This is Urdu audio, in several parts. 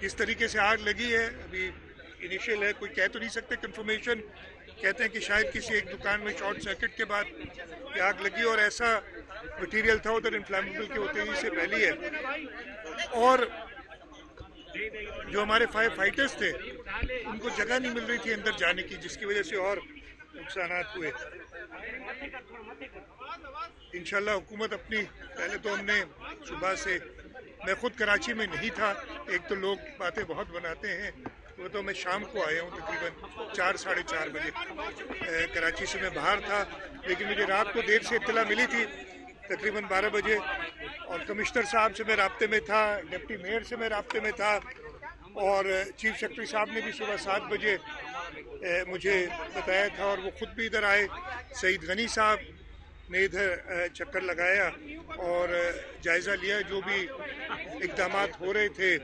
جس طریقے سے آگ لگی ہے ابھی انیشیل ہے، کوئی کہہ تو نہیں سکتے کنفرمیشن، کہتے ہیں کہ شاید کسی ایک دکان میں شارٹ سرکٹ کے بعد یہ آگ لگی اور ایسا مٹیریل تھا ادھر انفلیمیبل کے ہوتے ہی سے پہلی ہے. اور جو ہمارے فائر فائٹرز تھے ان کو جگہ نہیں مل رہی تھی اندر جانے کی، جس کی وجہ سے اور نقصانات ہوئے. انشاءاللہ حکومت اپنی، پہلے تو ہم نے صبح سے، میں خود کراچی میں نہیں تھا، ایک تو لوگ باتیں بہت بناتے ہیں، وہ تو میں شام کو آیا ہوں تقریباً 4 ساڑھے 4 بجے. کراچی سے میں باہر تھا، لیکن مجھے رات کو دیر سے اطلاع ملی تھی تقریباً 12 بجے، اور کمشنر صاحب سے میں رابطے میں تھا، ڈپٹی میئر سے میں رابطے میں تھا، اور چیف سیکرٹری صاحب نے بھی صبح 7 بجے مجھے بتایا تھا، اور وہ خود بھی ادھر آئے. سعید غنی صاحب نے ادھر چکر لگایا اور جائزہ لیا جو بھی اقدامات ہو رہے تھے.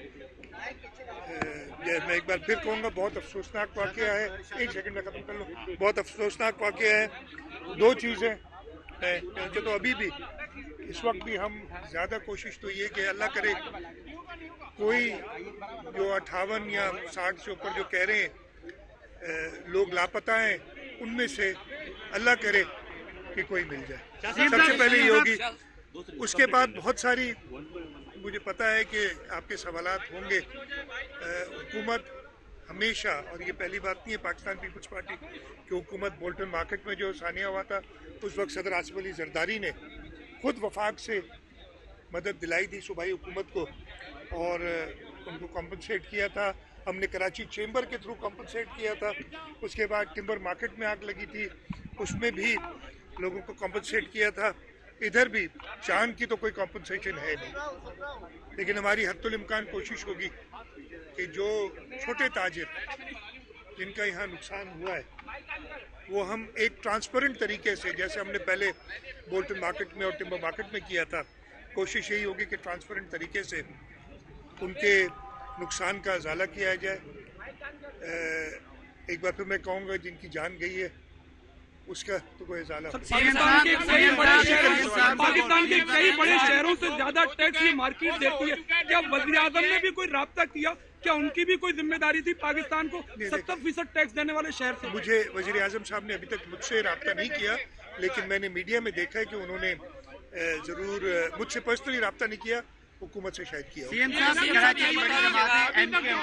میں ایک بار پھر کہوں گا بہت افسوسناک واقعہ ہے. ایک سیکنڈ میں ختم کر لوں. بہت افسوسناک واقعہ ہے. 2 چیزیں ہیں کہ تو ابھی بھی اس وقت بھی ہم زیادہ کوشش تو یہ کہ اللہ کرے کوئی جو 58 یا 60 سے اوپر جو کہہ رہے ہیں لوگ لاپتہ ہیں، ان میں سے اللہ کرے کہ کوئی مل جائے. سب سے پہلے یہ ہوگی. اس کے بعد بہت ساری مجھے پتا ہے کہ آپ کے سوالات ہوں گے. حکومت ہمیشہ، اور یہ پہلی بات نہیں ہے پاکستان پیپلز پارٹی کہ حکومت بولٹن مارکیٹ میں جو ثانیہ ہوا تھا اس وقت صدر آصف علی زرداری نے خود وفاق سے مدد دلائی تھی صوبائی حکومت کو اور ان کو کمپنسیٹ کیا تھا. ہم نے کراچی چیمبر کے تھرو کمپنسیٹ کیا تھا. اس کے بعد ٹمبر مارکیٹ میں آگ لگی تھی، اس میں بھی لوگوں کو کمپنسیٹ کیا تھا. ادھر بھی چاند کی تو کوئی کمپنسیشن ہے نہیں، لیکن ہماری حد الامکان کوشش ہوگی کہ جو چھوٹے تاجر جن کا یہاں نقصان ہوا ہے وہ ہم ایک ٹرانسپیرنٹ طریقے سے، جیسے ہم نے پہلے بولٹن مارکیٹ میں اور ٹمبر مارکیٹ میں کیا تھا، کوشش یہی ہوگی کہ ٹرانسپیرنٹ طریقے سے ان کے نقصان کا ازالہ کیا جائے. ایک بار پھر میں کہوں گا جن کی جان گئی ہے اس کا تو کوئی ازالہ. پاکستان کے کئی بڑے شہروں سے زیادہ ٹیکس یہ مارکیٹ دیتی ہے. کیا وزیر اعظم نے بھی کوئی رابطہ کیا؟ کیا ان کی بھی کوئی ذمہ داری تھی پاکستان کو 70% ٹیکس دینے والے شہر سے؟ مجھے وزیر اعظم صاحب نے ابھی تک مجھ سے رابطہ نہیں کیا، لیکن میں نے میڈیا میں دیکھا ہے کہ انہوں نے ضرور مجھ سے پرسنلی رابطہ نہیں کیا، حکومت سے شاید کیا. سی ایم صاحب کراچی کی بڑی جماعت ہے ایم کیو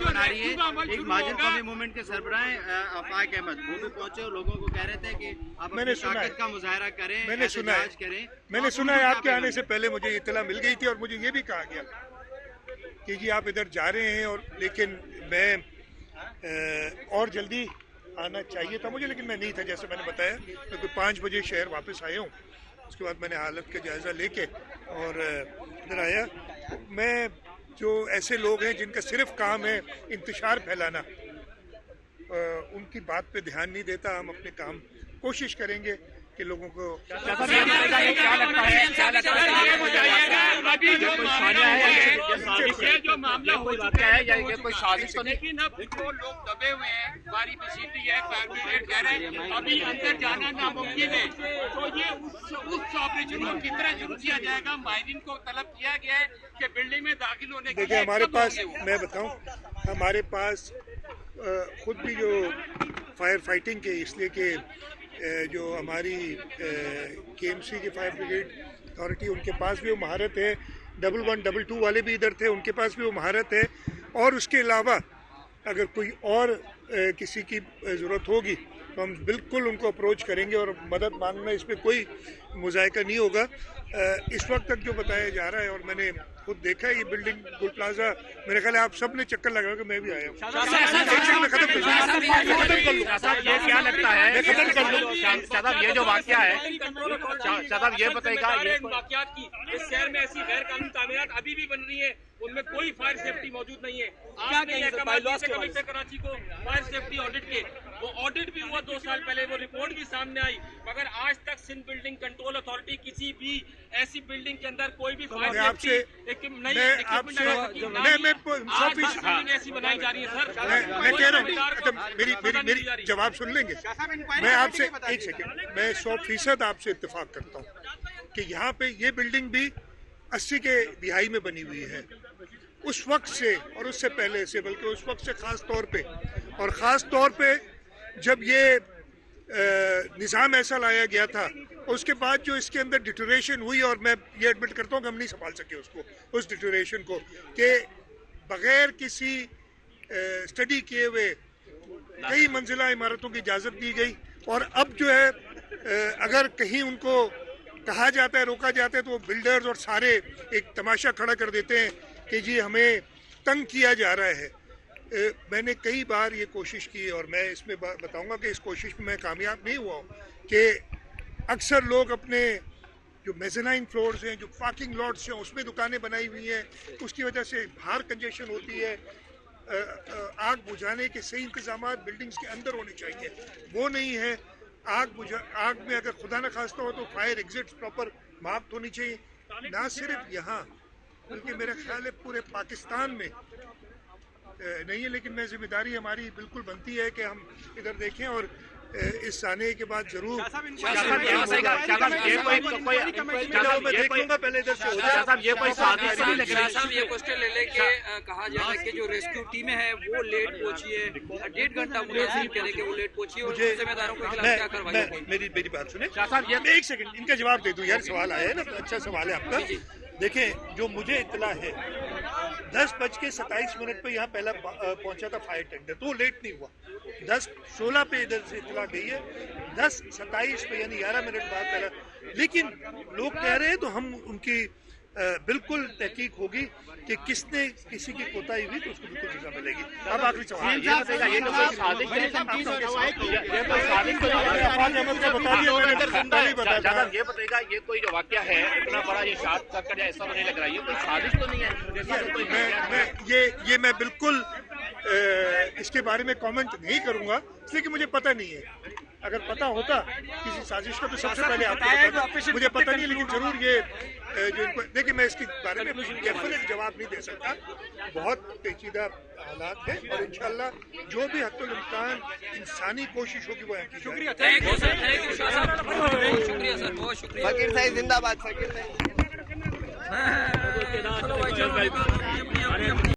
بنا رہی ہے. ایک مہاجر قومی موومنٹ کے سربراہ آفاق احمد وہ بھی پہنچے اور لوگوں کو کہہ رہے تھے کہ آپ اپنی طاقت کا مظاہرہ کریں، احتجاج کریں. میں نے سنا ہے آپ کے آنے سے پہلے مجھے اطلاع مل گئی تھی اور مجھے یہ بھی کہا گیا کہ جی آپ ادھر جا رہے ہیں، اور لیکن میں اور جلدی آنا چاہیے تھا مجھے، لیکن میں نہیں تھا جیسے میں نے بتایا. کیونکہ 5 بجے شہر واپس آیا ہوں، اس کے بعد میں نے حالت کا جائزہ لے کے اور ادھر آیا. میں جو ایسے لوگ ہیں جن کا صرف کام ہے انتشار پھیلانا، ان کی بات پہ دھیان نہیں دیتا. ہم اپنے کام کوشش کریں گے کہ لوگوں کو جو معاملہ ہو چکا ہے یا یہ کوئی سازش تو نہیں، لیکن اب جو لوگ دبے ہوئے ہیں، باری بسیٹی ہے، فائر بریگیڈ کہہ رہے ہیں ابھی اندر جانا ناممکن ہے، تو یہ اس آپریشن کو کس طرح شروع کیا جائے گا؟ ماہرین کو طلب کیا گیا ہے کہ بلڈنگ میں داخل ہونے کے دیکھیں ہمارے پاس، میں بتاؤں ہمارے پاس خود بھی جو فائر فائٹنگ کے، اس لیے کہ جو ہماری کے ایم سی کی فائر بریگیڈ اتھارٹی ان کے پاس بھی وہ مہارت ہے. 1122 والے بھی ادھر تھے، ان کے پاس بھی وہ مہارت ہے. اور اس کے علاوہ اگر کوئی اور کسی کی ضرورت ہوگی تو ہم بالکل ان کو اپروچ کریں گے اور مدد مانگنا اس پہ کوئی مذائقہ نہیں ہوگا. اس وقت تک جو بتایا جا رہا ہے، اور میں نے خود دیکھا ہے یہ بلڈنگ گل پلازا، میرے خیال ہے آپ سب نے چکر لگا کہ میں بھی آیا ہوں. یہ کیا لگتا ہے صاحب یہ جو واقعہ ہے صاحب یہ بتائے گا واقعات کی اس شہر میں ایسی غیر قانونی تعمیرات ابھی بھی بن رہی ہیں، ان میں کوئی فائر سیفٹی موجود نہیں ہے. آپ نے کمشنر کراچی کو فائر سیفٹی آڈٹ کے، وہ آڈٹ بھی ہوا 2 سال پہلے، وہ رپورٹ بھی سامنے آئی، مگر آج تک سندھ بلڈنگ کنٹرول اتھارٹی کسی بھی ایسی بلڈنگ کے اندر کوئی بھی فائر سیفٹی ایسی بنائی جا رہی ہے. سر میں کہہ رہا ہوں، میری جواب سن لیں گے. میں آپ سے ایک سیکنڈ، میں 100% آپ سے اتفاق کرتا ہوں کہ یہاں پہ یہ بلڈنگ بھی 80 کے دہائی میں بنی ہوئی ہے. اس وقت سے اور اس سے پہلے سے، بلکہ اس وقت سے خاص طور پہ جب یہ نظام ایسا لایا گیا تھا، اس کے بعد جو اس کے اندر ڈیٹوریشن ہوئی، اور میں یہ ایڈمٹ کرتا ہوں کہ ہم نہیں سنبھال سکے اس ڈیٹوریشن کو، کہ بغیر کسی اسٹڈی کیے ہوئے کئی منزلہ عمارتوں کی اجازت دی گئی، اور اب جو ہے اگر کہیں ان کو کہا جاتا ہے، روکا جاتا ہے، تو وہ بلڈرز اور سارے ایک تماشا کھڑا کر دیتے ہیں کہ جی ہمیں تنگ کیا جا رہا ہے۔ میں نے کئی بار یہ کوشش کی، اور میں اس میں بتاؤں گا کہ اس کوشش میں کامیاب نہیں ہوا ہوں، کہ اکثر لوگ اپنے جو میزنائن فلورز ہیں، جو پارکنگ لاٹس ہیں، اس میں دکانیں بنائی ہوئی ہیں، اس کی وجہ سے باہر کنجیشن ہوتی ہے۔ آگ بجھانے کے صحیح انتظامات بلڈنگز کے اندر ہونے چاہیے، وہ نہیں ہے۔ آگ میں اگر خدا نہ خواستہ ہو تو فائر ایگزٹس پراپر مارکڈ ہونی چاہیے، نہ صرف یہاں بلکہ میرا خیال ہے پورے پاکستان میں نہیں ہے، لیکن میں ذمہ داری ہماری بالکل بنتی ہے کہ ہم ادھر دیکھیں، اور اس آنے کے بعد ضرور یہ کوئی سازش نہیں لگ رہی صاحب یہ کوشچن لے لے کے کہا جا رہا ہے کہ جو ریسکیو ٹیمیں ہیں وہ لیٹ پہنچی ہے، 1.5 گھنٹہ ملازم کہہ رہے کہ وہ لیٹ پہنچی ہے، اور ذمہ داروں کے خلاف کیا کارروائی ہوگی؟ میری بات سنیں، میں ایک سیکنڈ ان کا جواب دے دوں، یار سوال آیا ہے نا، اچھا سوال ہے آپ کا۔ دیکھیں جو مجھے اطلاع ہے 10:27 پہ یہاں پہلا پہنچا تھا فائر ٹینڈر، تو وہ لیٹ نہیں ہوا۔ 10:16 پہ ادھر سے اطلاع گئی ہے، 10:27 پہ یعنی 11 منٹ بعد پہلا، لیکن لوگ کہہ رہے ہیں تو ہم ان کی بالکل تحقیق ہوگی کہ کس نے کسی کی کوتاہی ہوئی تو اس کو بالکل سزا ملے گی۔ اب آخری سوال یہ بتائے گا، یہ کوئی جو واقعہ ہے اتنا بڑا، یہ شارٹ سرکٹ یا ایسا تو نہیں لگ رہا، یہ کوئی سازش تو نہیں ہے؟ یہ میں بالکل اس کے بارے میں کامنٹ نہیں کروں گا، اس لیے کہ مجھے پتہ نہیں ہے۔ اگر پتہ ہوتا کسی سازش کا تو سب سے پہلے آپ کو بتاتا، مجھے پتہ نہیں، لیکن ضرور یہ جو ان کو دیکھیں، میں اس کے بارے میں ڈیفینیٹ جواب نہیں دے سکتا، بہت پیچیدہ حالات ہیں، اور انشاءاللہ جو بھی حد الامکان انسانی کوشش ہوگی وہ کی جائے گی۔ Thank you sir, thank you Shah صاحب، بہت شکریہ سر، بہت شکریہ۔ فقیر صاحب زندہ باد، فقیر صاحب۔ چلو بھائی، چلو